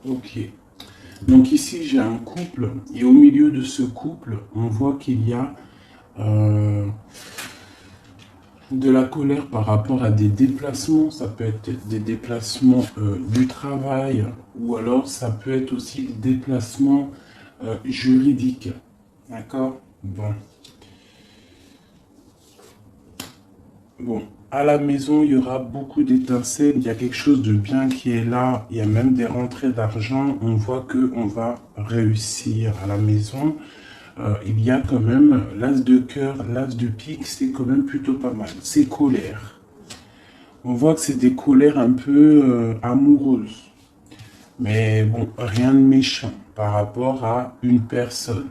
Ok. Donc ici, j'ai un couple. Et au milieu de ce couple, on voit qu'il y a euh, de la colère par rapport à des déplacements. Ça peut être des déplacements du travail ou alors ça peut être aussi des déplacements juridiques. D'accord? Bon. Bon. À la maison, il y aura beaucoup d'étincelles. Il y a quelque chose de bien qui est là. Il y a même des rentrées d'argent. On voit que on va réussir à la maison. Il y a quand même l'as de cœur, l'as de pique, c'est quand même plutôt pas mal. C'est colère. On voit que c'est des colères un peu amoureuses. Mais bon, rien de méchant par rapport à une personne.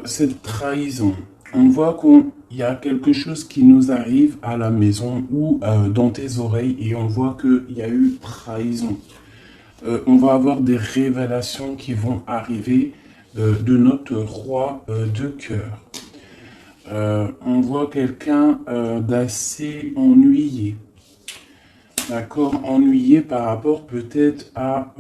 Cette trahison, on voit qu'il y a quelque chose qui nous arrive à la maison ou dans tes oreilles et on voit qu'il y a eu trahison. On va avoir des révélations qui vont arriver de notre roi de cœur. On voit quelqu'un d'assez ennuyé. D'accord, ennuyé par rapport peut-être à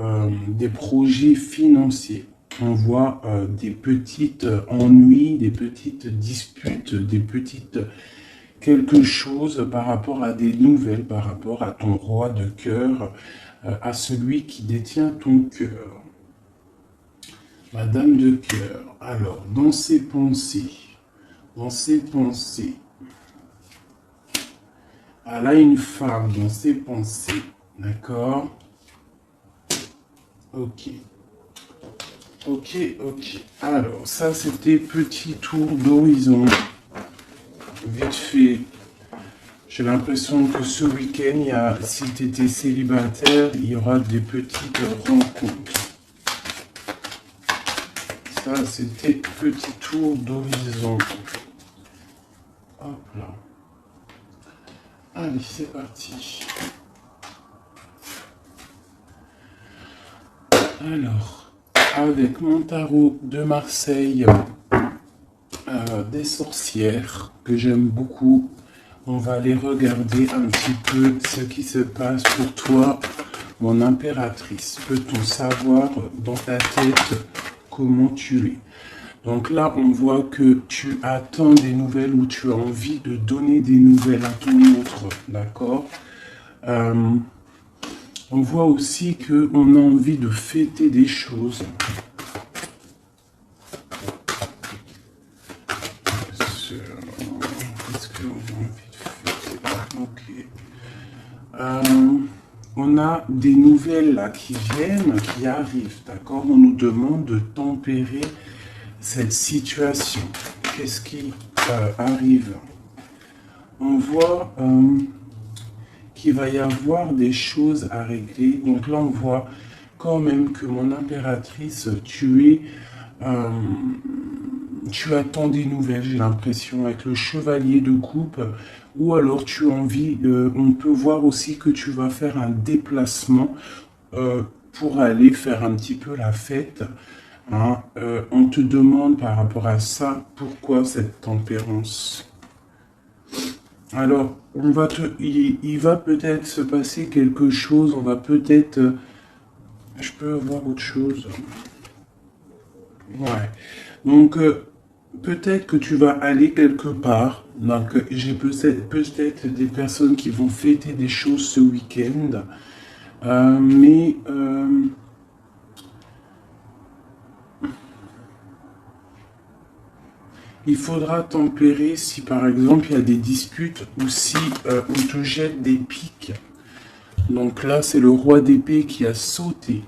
des projets financiers. On voit des petites ennuis, des petites disputes, des petites quelque chose par rapport à des nouvelles, par rapport à ton roi de cœur, à celui qui détient ton cœur. Madame de cœur. Alors, dans ses pensées, elle a une femme dans ses pensées. D'accord? Ok. Ok, ok. Alors, ça, c'était petit tour d'horizon. Vite fait. J'ai l'impression que ce week-end, si tu étais célibataire, il y aura des petites rencontres. Ça, c'était petit tour d'horizon. Hop là. Allez, c'est parti. Alors, avec mon tarot de Marseille, des sorcières que j'aime beaucoup, on va aller regarder un petit peu ce qui se passe pour toi, mon impératrice. Peut-on savoir dans ta tête comment tu es? Donc là, on voit que tu attends des nouvelles ou tu as envie de donner des nouvelles à ton autre, d'accord? On voit aussi qu'on a envie de fêter des choses. Qu'est-ce qu'on a envie de fêter? Ok. On a des nouvelles là qui viennent, qui arrivent, d'accord? On nous demande de tempérer cette situation. Qu'est-ce qui arrive? On voit qu'il va y avoir des choses à régler. Donc là, on voit quand même que mon impératrice, tu attends des nouvelles, j'ai l'impression, avec le chevalier de coupe, ou alors tu as envie, on peut voir aussi que tu vas faire un déplacement pour aller faire un petit peu la fête. Hein. On te demande par rapport à ça, pourquoi cette tempérance? Alors, il va peut-être se passer quelque chose, on va peut-être... je peux voir autre chose. Ouais. Donc, peut-être que tu vas aller quelque part. Donc, j'ai peut-être des personnes qui vont fêter des choses ce week-end. Mais il faudra tempérer si par exemple il y a des disputes ou si on te jette des piques. Donc là, c'est le roi d'épée qui a sauté.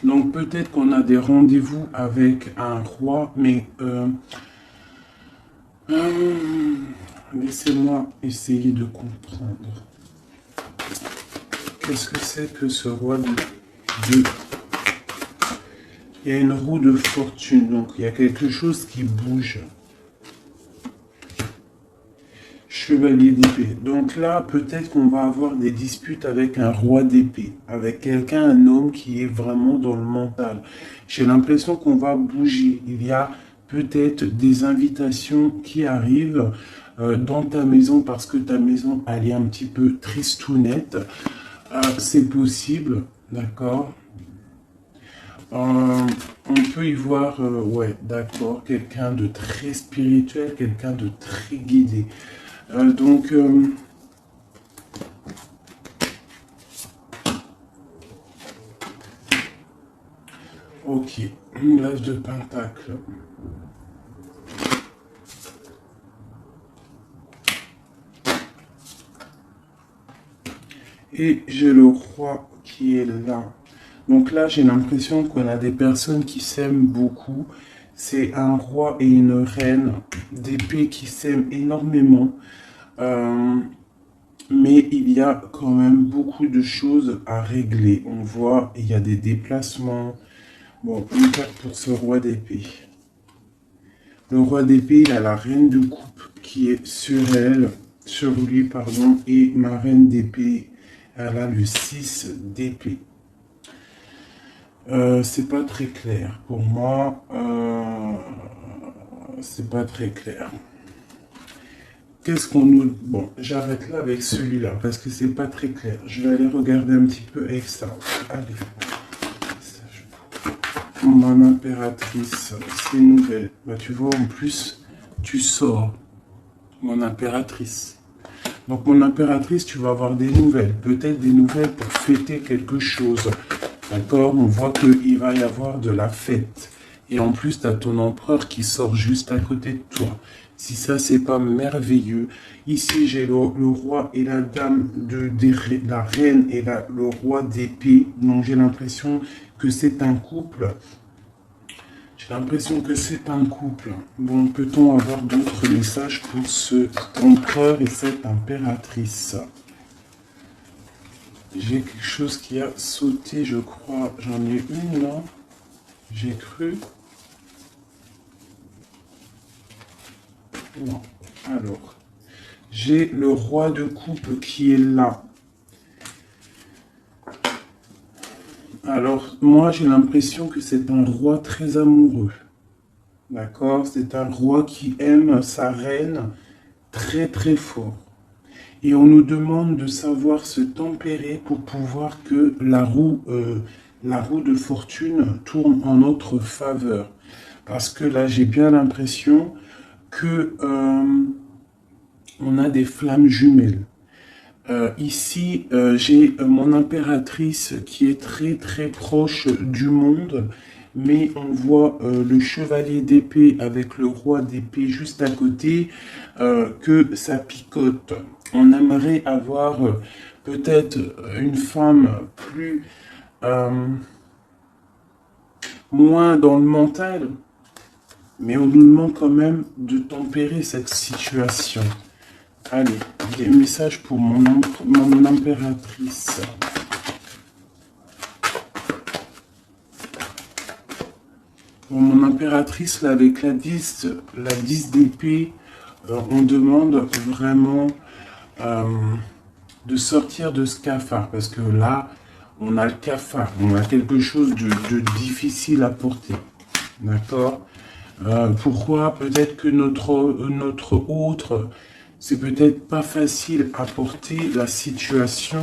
Donc peut-être qu'on a des rendez-vous avec un roi, mais laissez-moi essayer de comprendre. Qu'est-ce que c'est que ce roi de... Il y a une roue de fortune, donc il y a quelque chose qui bouge. Chevalier d'épée. Donc là, peut-être qu'on va avoir des disputes avec un roi d'épée, avec quelqu'un, un homme qui est vraiment dans le mental. J'ai l'impression qu'on va bouger. Il y a peut-être des invitations qui arrivent dans ta maison parce que ta maison, elle est un petit peu tristounette. C'est possible. d'accord. On peut y voir, ouais, d'accord, quelqu'un de très spirituel, quelqu'un de très guidé. Donc, ok, l'âge de Pentacle. Et j'ai le roi qui est là. Donc là, j'ai l'impression qu'on a des personnes qui s'aiment beaucoup. C'est un roi et une reine d'épée qui s'aiment énormément. Euh, mais il y a quand même beaucoup de choses à régler. On voit, il y a des déplacements. Bon, une carte pour ce roi d'épée. Le roi d'épée, il a la reine de coupe qui est sur elle, sur lui, pardon, et ma reine d'épée, elle a le 6 d'épée. C'est pas très clair. Pour moi, c'est pas très clair. Qu'est-ce qu'on nous... Bon, j'arrête là avec celui-là parce que c'est pas très clair. Je vais aller regarder un petit peu avec ça. Allez. Mon impératrice, c'est nouvelle. Bah, tu vois, en plus, tu sors. Mon impératrice. Donc, mon impératrice, tu vas avoir des nouvelles. Peut-être des nouvelles pour fêter quelque chose. D'accord? On voit qu'il va y avoir de la fête. Et en plus, tu as ton empereur qui sort juste à côté de toi. Si ça, c'est pas merveilleux. Ici, j'ai le roi et la dame la reine et le roi d'épée. Donc, j'ai l'impression que c'est un couple. J'ai l'impression que c'est un couple. Bon, peut-on avoir d'autres messages pour ce empereur et cette impératrice? J'ai quelque chose qui a sauté, je crois. J'en ai une là. J'ai cru. Non. Alors, j'ai le roi de coupe qui est là. Alors, moi, j'ai l'impression que c'est un roi très amoureux. D'accord? C'est un roi qui aime sa reine très très fort. Et on nous demande de savoir se tempérer pour pouvoir que la roue de fortune tourne en notre faveur. Parce que là, j'ai bien l'impression que on a des flammes jumelles. Ici, j'ai mon impératrice qui est très très proche du monde, mais on voit le chevalier d'épée avec le roi d'épée juste à côté, que ça picote. On aimerait avoir peut-être une femme plus moins dans le mental, mais on nous demande quand même de tempérer cette situation. Allez, des messages pour mon impératrice. Pour mon impératrice, là, avec la 10 d'épée, on demande vraiment de sortir de ce cafard. Parce que là, on a le cafard. On a quelque chose de difficile à porter. D'accord? Pourquoi? Peut-être que notre autre... C'est peut-être pas facile à porter la situation.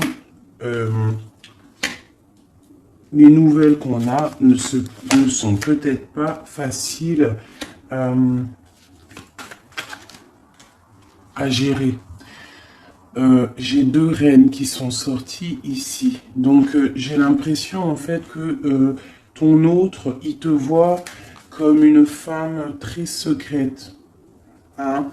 Les nouvelles qu'on a ne sont peut-être pas faciles à gérer. J'ai deux reines qui sont sorties ici. Donc j'ai l'impression en fait que ton autre, il te voit comme une femme très secrète. Hein?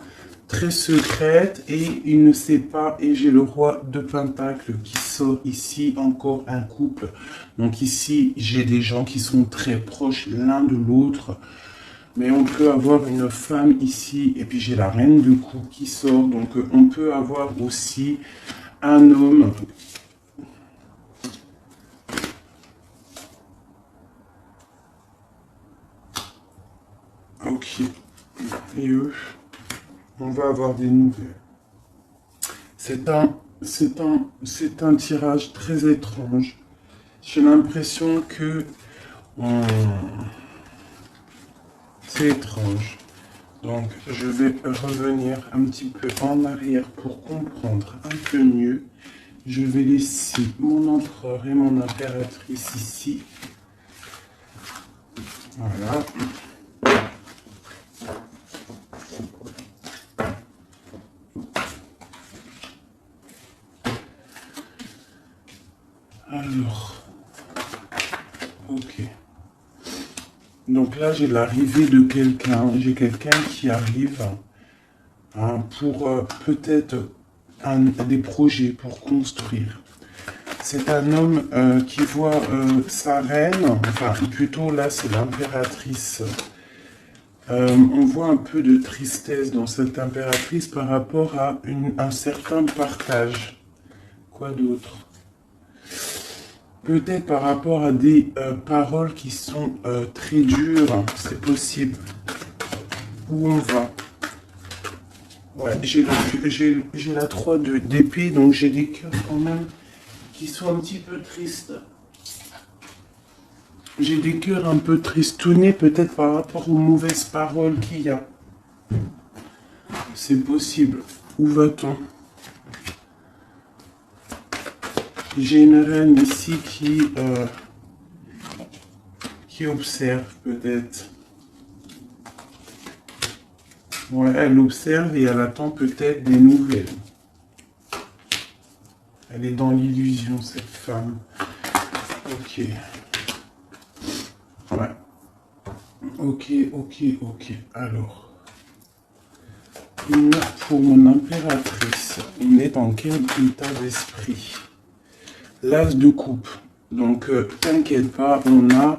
Très secrète et il ne sait pas. Et j'ai le roi de Pentacle qui sort ici, encore un couple. Donc ici, j'ai des gens qui sont très proches l'un de l'autre. Mais on peut avoir une femme ici. Et puis j'ai la reine de coupe qui sort. Donc on peut avoir aussi un homme. Ok. Et eux, on va avoir des nouvelles. C'est un tirage très étrange. J'ai l'impression que c'est étrange. Donc, je vais revenir un petit peu en arrière pour comprendre un peu mieux Je vais laisser mon empereur et mon impératrice ici. Voilà. Alors, ok. Donc là, j'ai l'arrivée de quelqu'un. J'ai quelqu'un qui arrive pour peut-être des projets pour construire. C'est un homme qui voit sa reine, enfin plutôt là c'est l'impératrice. On voit un peu de tristesse dans cette impératrice par rapport à un certain partage. Quoi d'autre? Peut-être par rapport à des paroles qui sont très dures, c'est possible. Où on va? Ouais, j'ai la 3 d'épée, donc j'ai des cœurs quand même qui sont un petit peu tristes. J'ai des cœurs un peu tristounés, peut-être par rapport aux mauvaises paroles qu'il y a. C'est possible. Où va-t-on? J'ai une reine ici qui observe peut-être. Ouais, elle observe et elle attend peut-être des nouvelles. Elle est dans l'illusion, cette femme. Ok. Ouais. Ok. Alors. Pour mon impératrice, on est dans quel état d'esprit? L'as de coupe. Donc, t'inquiète pas, on a...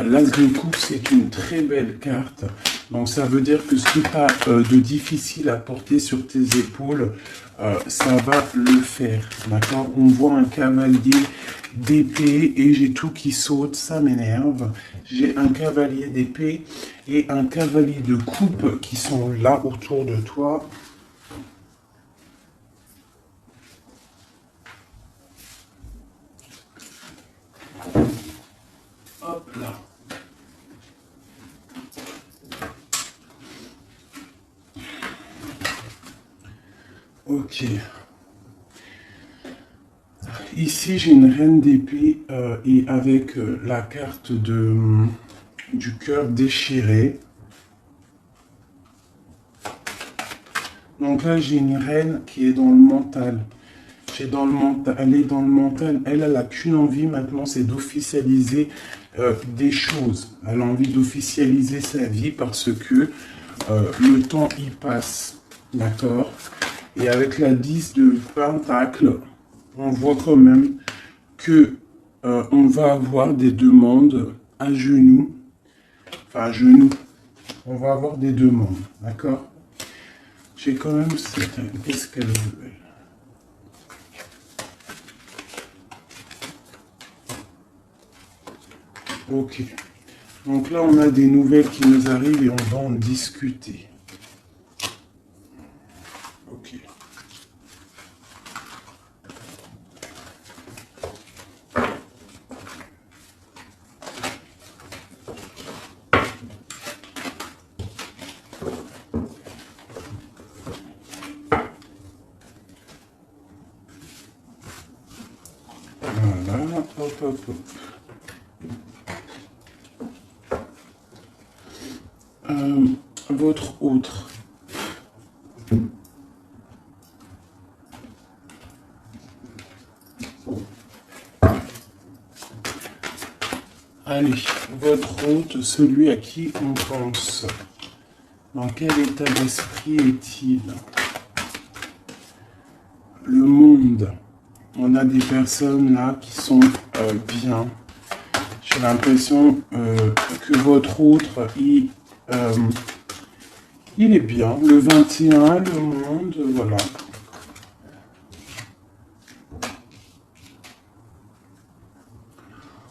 l'as de coupe, c'est une très belle carte. Donc, ça veut dire que ce que tu as de difficile à porter sur tes épaules, ça va le faire. D'accord? On voit un cavalier d'épée et j'ai tout qui saute, ça m'énerve. J'ai un cavalier d'épée et un cavalier de coupe qui sont là autour de toi. Hop là. Ok. Ici, j'ai une reine d'épée et avec la carte du cœur déchiré. Donc là, j'ai une reine qui est dans le mental. Elle est dans le mental. Elle n'a qu'une envie maintenant, c'est d'officialiser des choses. Elle a envie d'officialiser sa vie parce que le temps y passe. D'accord? Et avec la 10 de Pentacle, on voit quand même que on va avoir des demandes à genoux. Enfin, à genoux. On va avoir des demandes. D'accord? J'ai quand même... Qu'est-ce qu'elle veut? Ok. Donc là, on a des nouvelles qui nous arrivent et on va en discuter. Ok. Voilà, hop. Votre autre. Allez, votre hôte, celui à qui on pense. Dans quel état d'esprit est-il? Le monde. On a des personnes là qui sont bien. J'ai l'impression que votre autre, il est bien. Le 21, le monde, voilà.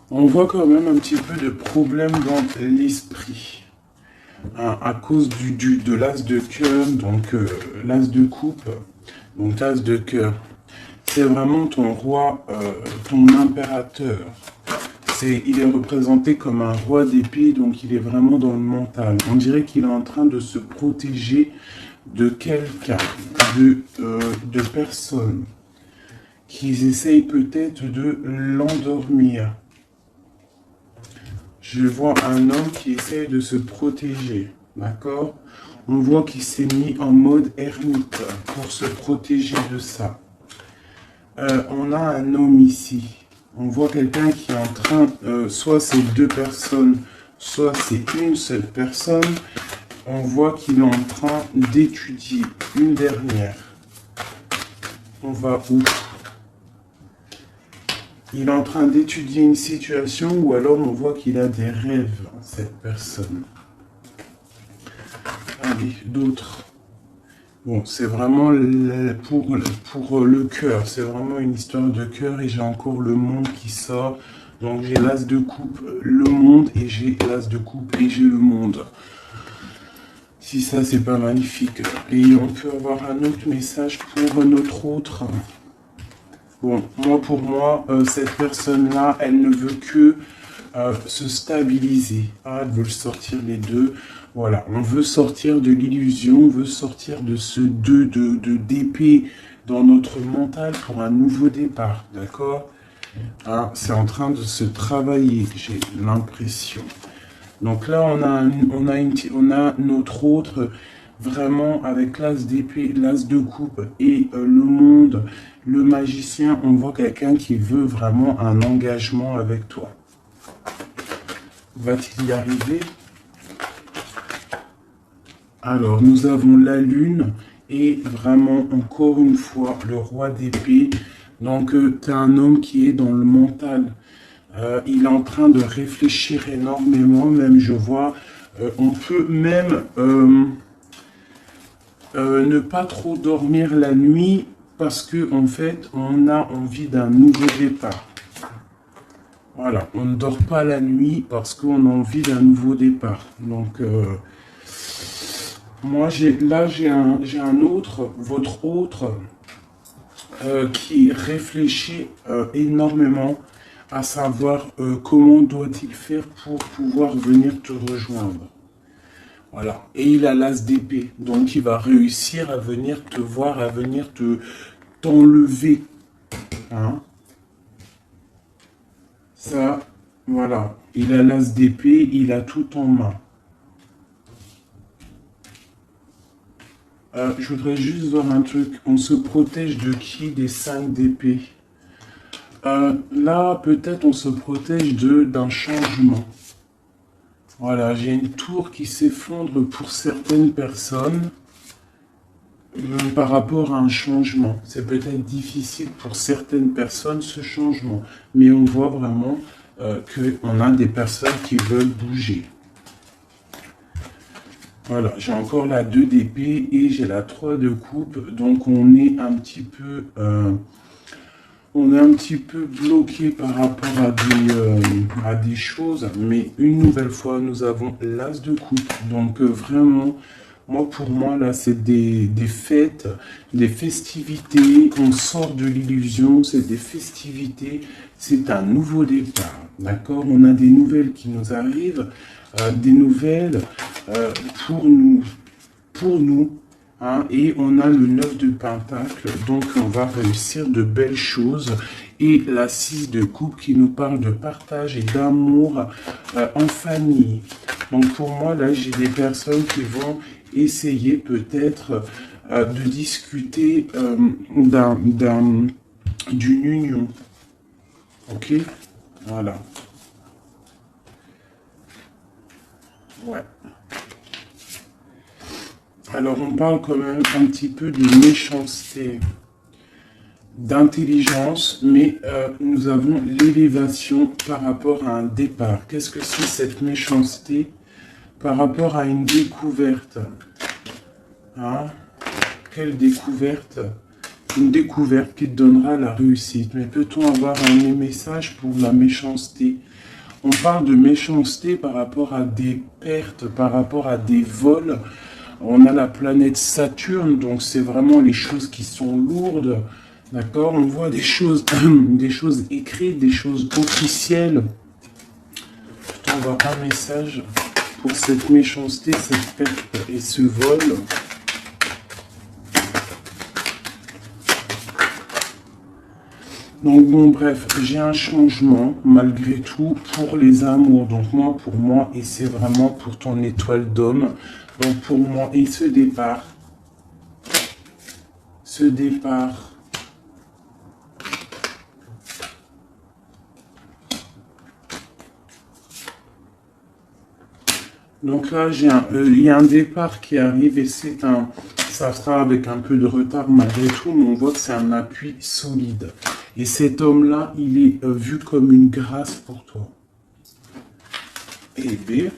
On voit quand même un petit peu de problème dans l'esprit. Hein, à cause de l'as de cœur, donc l'as de coupe, donc l'as de cœur. C'est vraiment ton roi, ton impérateur. Il est représenté comme un roi d'épée, donc il est vraiment dans le mental. On dirait qu'il est en train de se protéger de quelqu'un, de personnes qu'ils essayent peut-être de l'endormir. Je vois un homme qui essaye de se protéger, d'accord? On voit qu'il s'est mis en mode ermite pour se protéger de ça. On a un homme ici. On voit quelqu'un qui est en train, soit c'est deux personnes, soit c'est une seule personne. On voit qu'il est en train d'étudier une dernière. On va où? Il est en train d'étudier une situation ou alors on voit qu'il a des rêves, cette personne. Allez, d'autres. Bon, c'est vraiment pour le cœur. C'est vraiment une histoire de cœur et j'ai encore le monde qui sort. Donc j'ai l'as de coupe, le monde et j'ai l'as de coupe et j'ai le monde. Si ça, c'est pas magnifique. Et on peut avoir un autre message pour notre autre. Bon, pour moi, cette personne-là, elle ne veut que se stabiliser. Ah, elle veut sortir les deux. Voilà, on veut sortir de l'illusion, on veut sortir de ce d'épée dans notre mental pour un nouveau départ, d'accord? Hein, c'est en train de se travailler, j'ai l'impression. Donc là, on a notre autre, vraiment avec l'as d'épée, l'as de coupe et le monde, le magicien, on voit quelqu'un qui veut vraiment un engagement avec toi. Va-t-il y arriver? Alors, nous avons la lune et vraiment, encore une fois, le roi d'épée. Donc, tu as un homme qui est dans le mental. Il est en train de réfléchir énormément, même je vois. On peut même ne pas trop dormir la nuit parce que en fait, on a envie d'un nouveau départ. Voilà, on ne dort pas la nuit parce qu'on a envie d'un nouveau départ. Donc, moi, j'ai un autre, votre autre, qui réfléchit énormément à savoir comment doit-il faire pour pouvoir venir te rejoindre. Voilà. Et il a l'as d'épée, donc il va réussir à venir te voir, à venir t'enlever. Hein? Ça, voilà. Il a l'as d'épée, il a tout en main. Je voudrais juste voir un truc. On se protège de qui? Des 5 d'épée. Là, peut-être on se protège d'un changement. Voilà, j'ai une tour qui s'effondre pour certaines personnes par rapport à un changement. C'est peut-être difficile pour certaines personnes ce changement, mais on voit vraiment qu'on a des personnes qui veulent bouger. Voilà, j'ai encore la 2 d'épée et j'ai la 3 de coupe, donc on est un petit peu... bloqué par rapport à des choses, mais une nouvelle fois, nous avons l'as de coupe. Donc vraiment, pour moi, là, c'est des fêtes, des festivités. On sort de l'illusion, c'est des festivités, c'est un nouveau départ. D'accord? On a des nouvelles qui nous arrivent, des nouvelles pour nous. Hein, et on a le 9 de Pentacle, donc on va réussir de belles choses. Et la 6 de coupe qui nous parle de partage et d'amour en famille. Donc pour moi, là, j'ai des personnes qui vont essayer peut-être de discuter d'une union. Ok? Voilà. Ouais. Alors, on parle quand même un petit peu de méchanceté, d'intelligence, mais nous avons l'élévation par rapport à un départ. Qu'est-ce que c'est cette méchanceté par rapport à une découverte? Hein? Quelle découverte? Une découverte qui te donnera la réussite. Mais peut-on avoir un message pour la méchanceté? On parle de méchanceté par rapport à des pertes, par rapport à des vols. On a la planète Saturne, donc c'est vraiment les choses qui sont lourdes, d'accord? On voit des choses, des choses écrites, des choses officielles. On va avoir un message pour cette méchanceté, cette perte et ce vol. Donc bon, bref, j'ai un changement malgré tout pour les amours. Donc moi, pour moi, et c'est vraiment pour ton étoile d'homme. Donc pour moi, et ce départ, donc là, il y a un départ qui arrive et ça sera avec un peu de retard malgré tout, mais on voit que c'est un appui solide. Et cet homme-là, il est vu comme une grâce pour toi. Et B.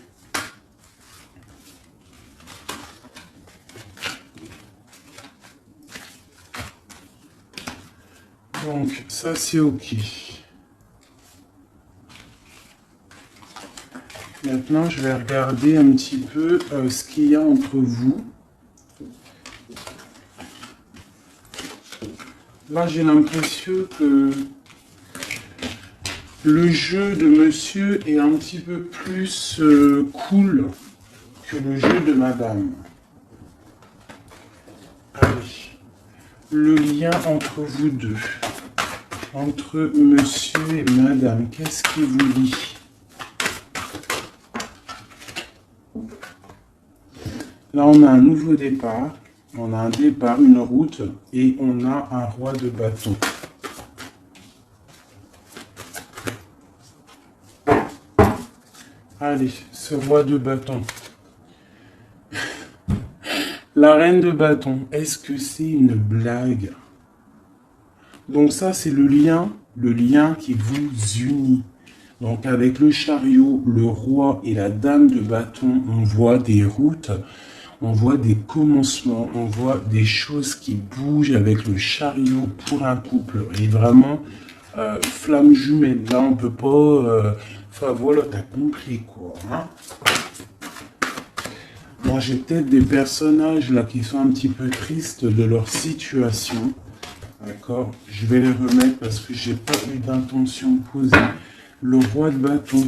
Donc, ça c'est ok. Maintenant, je vais regarder un petit peu ce qu'il y a entre vous. Là, j'ai l'impression que le jeu de monsieur est un petit peu plus cool que le jeu de madame. Allez. Le lien entre vous deux, entre monsieur et madame, qu'est-ce qui vous lie? Là, on a un nouveau départ, on a un départ, une route, et on a un roi de bâton. Allez, ce roi de bâton. La reine de bâton, est-ce que c'est une blague? Donc ça, c'est le lien qui vous unit. Donc avec le chariot, le roi et la dame de bâton, on voit des routes, on voit des commencements, on voit des choses qui bougent avec le chariot pour un couple. Et vraiment, flamme jumelle, là on peut pas... Enfin voilà, t'as compris quoi. Hein. Moi j'ai peut-être des personnages là qui sont un petit peu tristes de leur situation. D'accord, je vais les remettre parce que j'ai pas eu d'intention de poser. Le roi de bâton.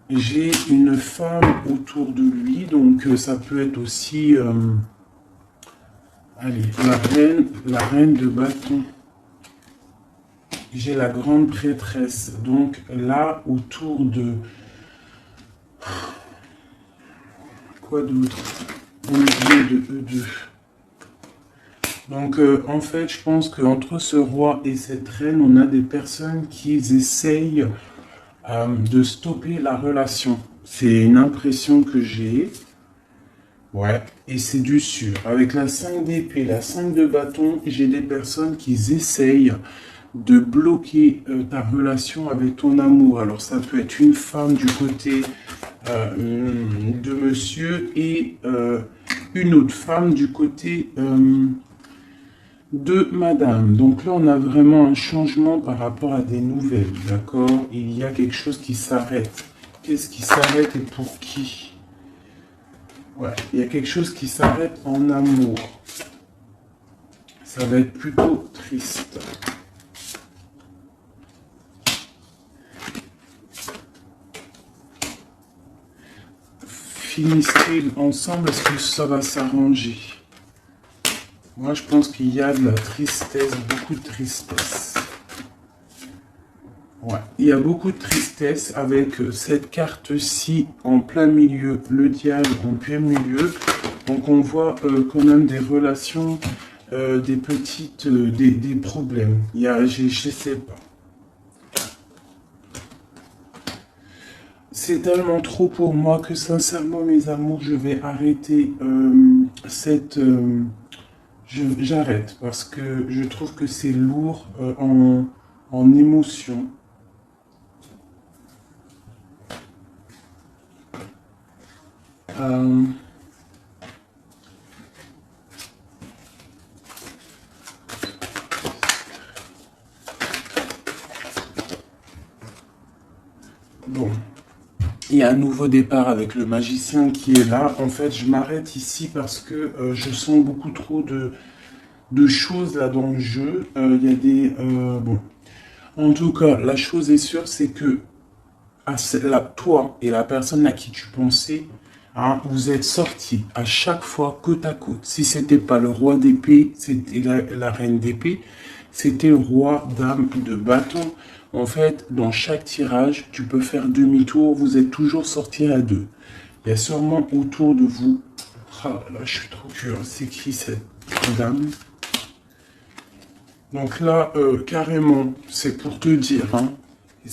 J'ai une femme autour de lui, donc ça peut être aussi... allez, la reine de bâton. J'ai la grande prêtresse. Donc là, autour de... Quoi d'autre? Au milieu de eux deux. Donc, en fait, je pense qu'entre ce roi et cette reine, on a des personnes qui essayent de stopper la relation. C'est une impression que j'ai. Ouais, et c'est du sûr. Avec la 5 d'épée, la 5 de bâton, j'ai des personnes qui essayent de bloquer ta relation avec ton amour. Alors, ça peut être une femme du côté de monsieur et une autre femme du côté... de madame. Donc là, on a vraiment un changement par rapport à des nouvelles, d'accord? Il y a quelque chose qui s'arrête. Qu'est-ce qui s'arrête et pour qui? Ouais, il y a quelque chose qui s'arrête en amour. Ça va être plutôt triste. Finissez ensemble, est-ce que ça va s'arranger? Moi, je pense qu'il y a de la tristesse, beaucoup de tristesse. Ouais, il y a beaucoup de tristesse avec cette carte-ci en plein milieu, le diable en plein milieu. Donc, on voit quand même des relations, des petites, des problèmes. Il y a, je sais pas. C'est tellement trop pour moi que sincèrement, mes amours, je vais arrêter cette... J'arrête parce que je trouve que c'est lourd en émotion. Bon, il y a un nouveau départ avec le magicien qui est là. En fait, je m'arrête ici parce que je sens beaucoup trop de choses là dans le jeu. Il y a des... bon. En tout cas, la chose est sûre, c'est que toi et la personne à qui tu pensais, hein, vous êtes sortis à chaque fois côte à côte. Si c'était pas le roi d'épée, c'était la reine d'épée. c'était le roi, dame de bâton. En fait, dans chaque tirage, tu peux faire demi-tour, vous êtes toujours sorti à deux. Il y a sûrement autour de vous... Ah là, je suis trop curieux, c'est qui cette dame? Donc là, carrément, c'est pour te dire, hein,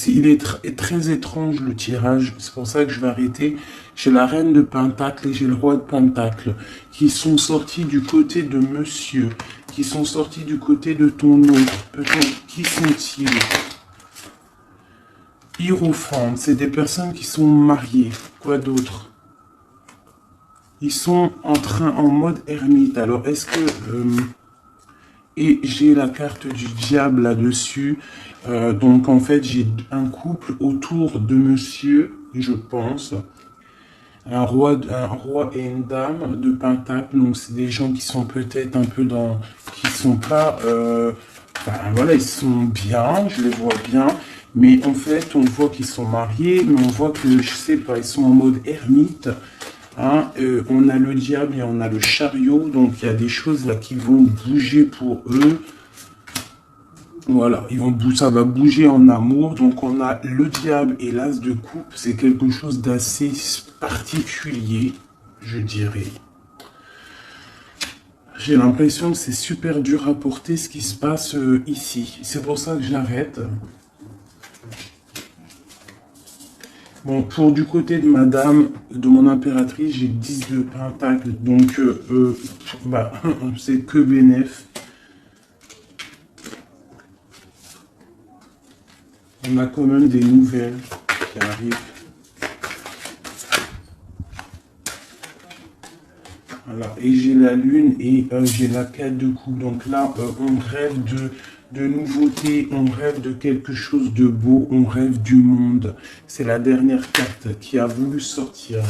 il est très étrange le tirage, c'est pour ça que je vais arrêter. J'ai la reine de Pentacle et j'ai le roi de Pentacle qui sont sortis du côté de monsieur, qui sont sortis du côté de ton autre. Peut-être, qui sont-ils? Hiérophante, c'est des personnes qui sont mariées. Quoi d'autre? Ils sont en mode ermite. Alors, est-ce que... et j'ai la carte du diable là-dessus. Donc, en fait, j'ai un couple autour de monsieur, je pense. Un roi et une dame de Pentacle. Donc, c'est des gens qui sont peut-être un peu dans... qui sont pas... enfin, voilà, ils sont bien, je les vois bien. Mais en fait, on voit qu'ils sont mariés, mais on voit que, je sais pas, ils sont en mode ermite. Hein, on a le diable et on a le chariot, donc il y a des choses là qui vont bouger pour eux. Voilà, ça va bouger en amour. Donc on a le diable et l'as de coupe, c'est quelque chose d'assez particulier, je dirais. J'ai l'impression que c'est super dur à porter ce qui se passe ici. C'est pour ça que j'arrête. Bon, pour du côté de madame, de mon impératrice, j'ai 10 de pentacle, donc bah, c'est que bénéf. On a quand même des nouvelles qui arrivent. Voilà, et j'ai la lune et j'ai la 4 de coupe. Donc là, on rêve de nouveautés, on rêve de quelque chose de beau, on rêve du monde. C'est la dernière carte qui a voulu sortir.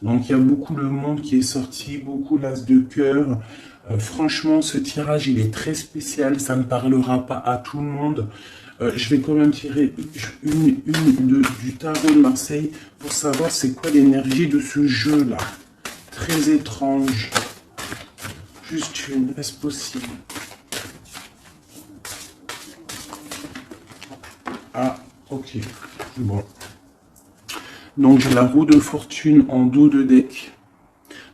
Donc il y a beaucoup le monde qui est sorti, beaucoup l'as de cœur. Franchement, ce tirage, il est très spécial, ça ne parlera pas à tout le monde. Je vais quand même tirer du tarot de Marseille pour savoir c'est quoi l'énergie de ce jeu-là. Très étrange. Juste une, est-ce possible? Ah, ok. Bon. Donc j'ai la roue de fortune en dos de deck.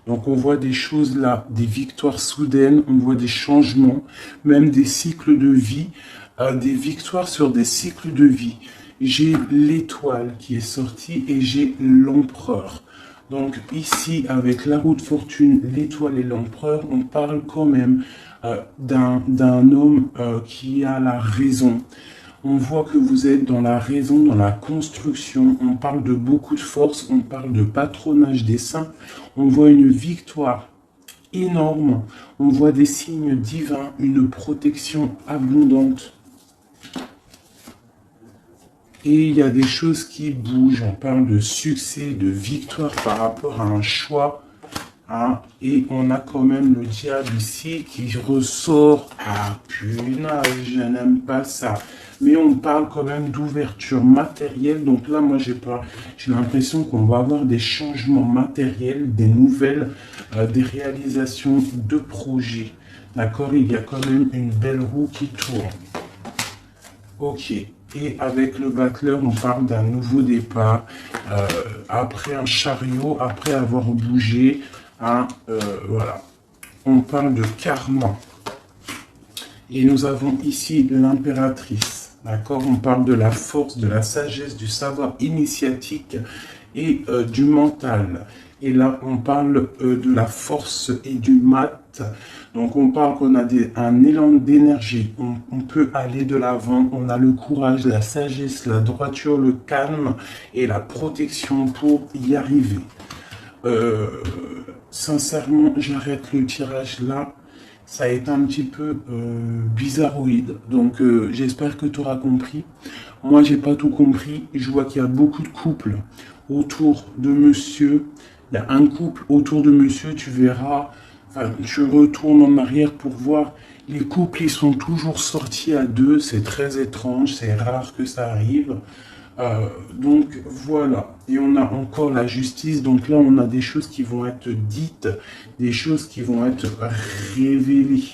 Donc on voit des choses là, des victoires soudaines, on voit des changements, même des cycles de vie, des victoires sur des cycles de vie. J'ai l'étoile qui est sortie et j'ai l'empereur. Donc ici, avec la roue de fortune, l'étoile et l'empereur, on parle quand même d'un homme qui a la raison. On voit que vous êtes dans la raison, dans la construction. On parle de beaucoup de force, on parle de patronage des saints. On voit une victoire énorme. On voit des signes divins, une protection abondante. Et il y a des choses qui bougent. On parle de succès, de victoire par rapport à un choix. Hein, et on a quand même le diable ici qui ressort. Ah punaise, je n'aime pas ça. Mais on parle quand même d'ouverture matérielle. Donc là, moi, j'ai l'impression qu'on va avoir des changements matériels, des nouvelles, des réalisations de projets. D'accord, il y a quand même une belle roue qui tourne. Ok. Et avec le battleur, on parle d'un nouveau départ. Après un chariot, après avoir bougé. Hein, voilà. On parle de karma. Et nous avons ici l'impératrice. D'accord, on parle de la force, de la sagesse, du savoir initiatique et du mental. Et là, on parle de la force et du mat. Donc, on parle qu'on a un élan d'énergie. On peut aller de l'avant. On a le courage, la sagesse, la droiture, le calme et la protection pour y arriver. Sincèrement, j'arrête le tirage là. Ça a été un petit peu bizarroïde. Donc, j'espère que tu auras compris. Moi, j'ai pas tout compris. Je vois qu'il y a beaucoup de couples autour de monsieur. Il y a un couple autour de monsieur, tu verras. Enfin, je retourne en arrière pour voir. Les couples, ils sont toujours sortis à deux. C'est très étrange. C'est rare que ça arrive. Donc voilà, et on a encore la justice, donc là on a des choses qui vont être dites, des choses qui vont être révélées.